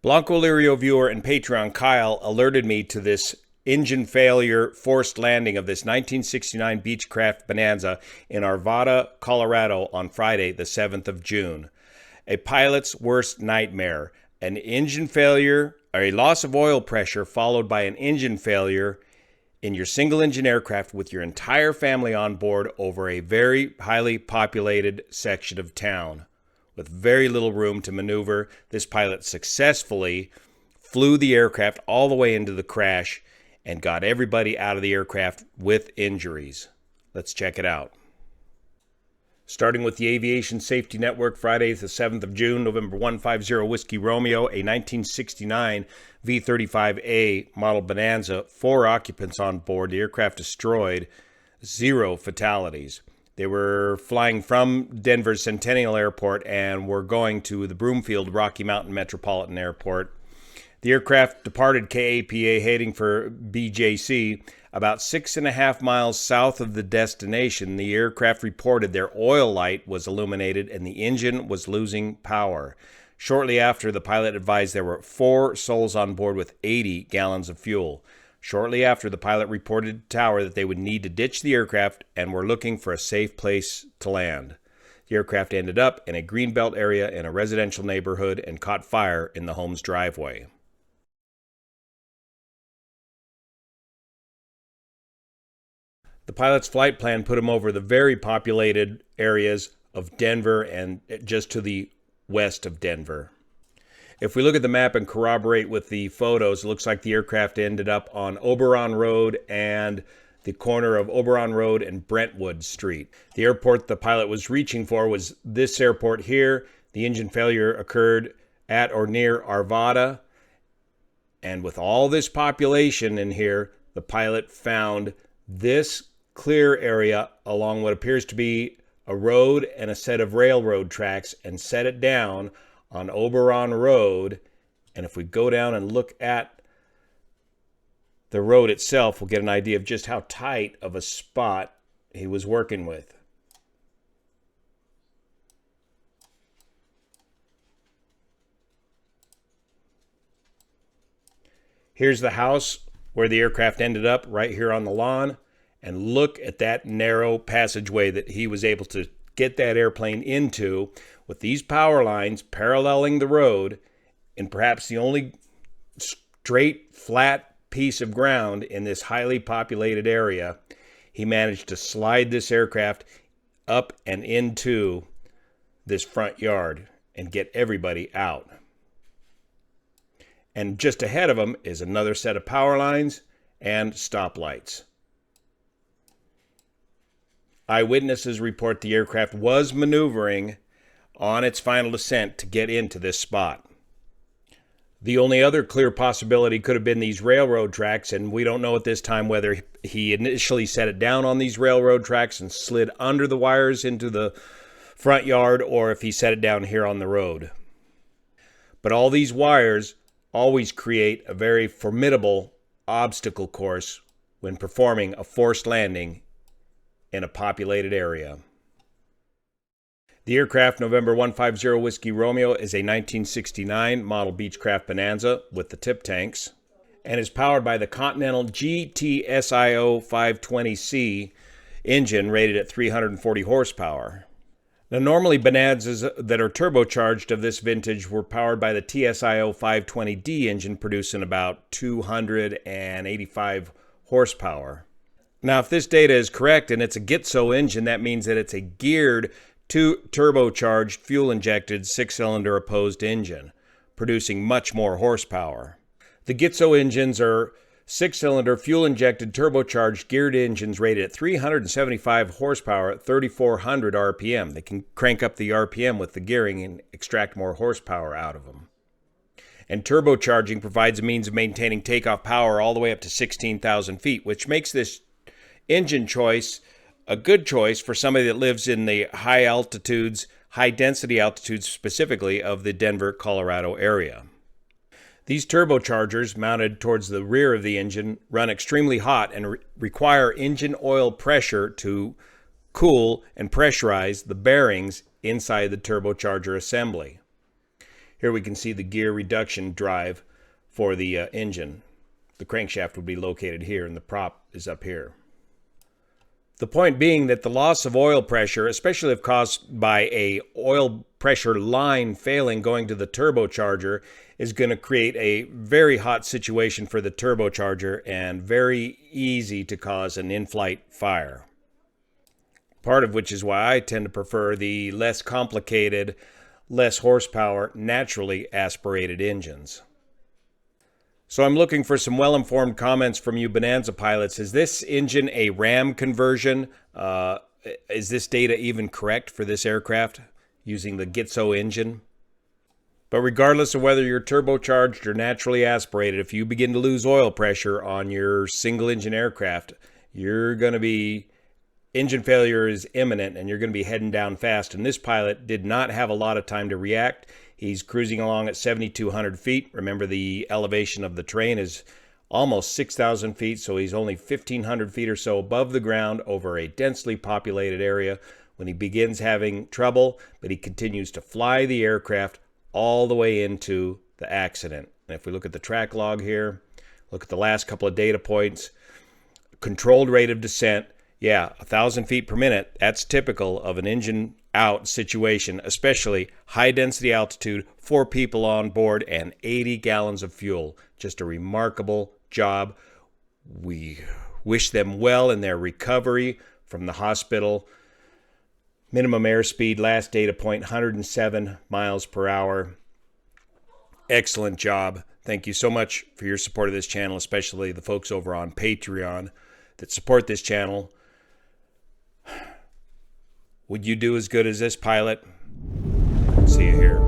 Blanco Lirio viewer and Patreon Kyle alerted me to this engine failure forced landing of this 1969 Beechcraft Bonanza in Arvada, Colorado on Friday, the 7th of June. A pilot's worst nightmare. An engine failure or a loss of oil pressure followed by an engine failure in your single engine aircraft with your entire family on board over a very highly populated section of town. With very little room to maneuver, this pilot successfully flew the aircraft all the way into the crash and got everybody out of the aircraft with injuries. Let's check it out. Starting with the Aviation Safety Network, Friday the 7th of June, November 150 Whiskey Romeo, a 1969 V-35A model Bonanza, 4 occupants on board, the aircraft destroyed, 0 fatalities. They were flying from Denver's Centennial Airport and were going to the Broomfield Rocky Mountain Metropolitan Airport. The aircraft departed KAPA heading for BJC. About 6.5 miles south of the destination, the aircraft reported their oil light was illuminated and the engine was losing power. Shortly after, the pilot advised there were 4 souls on board with 80 gallons of fuel. Shortly after, the pilot reported to tower that they would need to ditch the aircraft and were looking for a safe place to land. The aircraft ended up in a greenbelt area in a residential neighborhood and caught fire in the home's driveway. The pilot's flight plan put him over the very populated areas of Denver and just to the west of Denver. If we look at the map and corroborate with the photos, it looks like the aircraft ended up on Oberon Road and the corner of Oberon Road and Brentwood Street. The airport the pilot was reaching for was this airport here. The engine failure occurred at or near Arvada. And with all this population in here, the pilot found this clear area along what appears to be a road and a set of railroad tracks and set it down on Oberon Road. And if we go down and look at the road itself, we'll get an idea of just how tight of a spot he was working with. Here's the house where the aircraft ended up, right here on the lawn. And look at that narrow passageway that he was able to get that airplane into with these power lines paralleling the road and perhaps the only straight, flat piece of ground in this highly populated area. He managed to slide this aircraft up and into this front yard and get everybody out. And just ahead of him is another set of power lines and stoplights. Eyewitnesses report the aircraft was maneuvering on its final descent to get into this spot. The only other clear possibility could have been these railroad tracks, and we don't know at this time whether he initially set it down on these railroad tracks and slid under the wires into the front yard, or if he set it down here on the road. But all these wires always create a very formidable obstacle course when performing a forced landing in a populated area. The aircraft, November 150 Whiskey Romeo, is a 1969 model Beechcraft Bonanza with the tip tanks and is powered by the Continental GTSIO 520C engine rated at 340 horsepower. Now, normally Bonanzas that are turbocharged of this vintage were powered by the TSIO 520D engine, producing about 285 horsepower. Now, if this data is correct and it's a Gitzo engine, that means that it's a geared, turbocharged, fuel-injected, 6-cylinder opposed engine, producing much more horsepower. The Gitzo engines are 6-cylinder, fuel-injected, turbocharged, geared engines rated at 375 horsepower at 3,400 RPM. They can crank up the RPM with the gearing and extract more horsepower out of them. And turbocharging provides a means of maintaining takeoff power all the way up to 16,000 feet, which makes this engine choice a good choice for somebody that lives in the high altitudes, high density altitudes specifically of the Denver, Colorado area. These turbochargers mounted towards the rear of the engine run extremely hot and require engine oil pressure to cool and pressurize the bearings inside the turbocharger assembly. Here we can see the gear reduction drive for the engine. The crankshaft would be located here and the prop is up here. The point being that the loss of oil pressure, especially if caused by a oil pressure line failing going to the turbocharger, is going to create a very hot situation for the turbocharger and very easy to cause an in-flight fire. Part of which is why I tend to prefer the less complicated, less horsepower, naturally aspirated engines. So I'm looking for some well-informed comments from you Bonanza pilots. Is this engine a Ram conversion? Is this data even correct for this aircraft using the Gitzo engine? But regardless of whether you're turbocharged or naturally aspirated, if you begin to lose oil pressure on your single-engine aircraft, you're going to be, engine failure is imminent and you're going to be heading down fast. And this pilot did not have a lot of time to react. He's cruising along at 7,200 feet. Remember, the elevation of the terrain is almost 6,000 feet, so he's only 1,500 feet or so above the ground over a densely populated area when he begins having trouble, but he continues to fly the aircraft all the way into the accident. And if we look at the track log here, look at the last couple of data points, controlled rate of descent, 1,000 feet per minute, that's typical of an engine out situation, especially high density altitude, 4 people on board, and 80 gallons of fuel. Just a remarkable job. We wish them well in their recovery from the hospital. Minimum airspeed, last data point, 107 miles per hour. Excellent job. Thank you so much for your support of this channel, especially the folks over on Patreon that support this channel. Would you do as good as this pilot? See you here.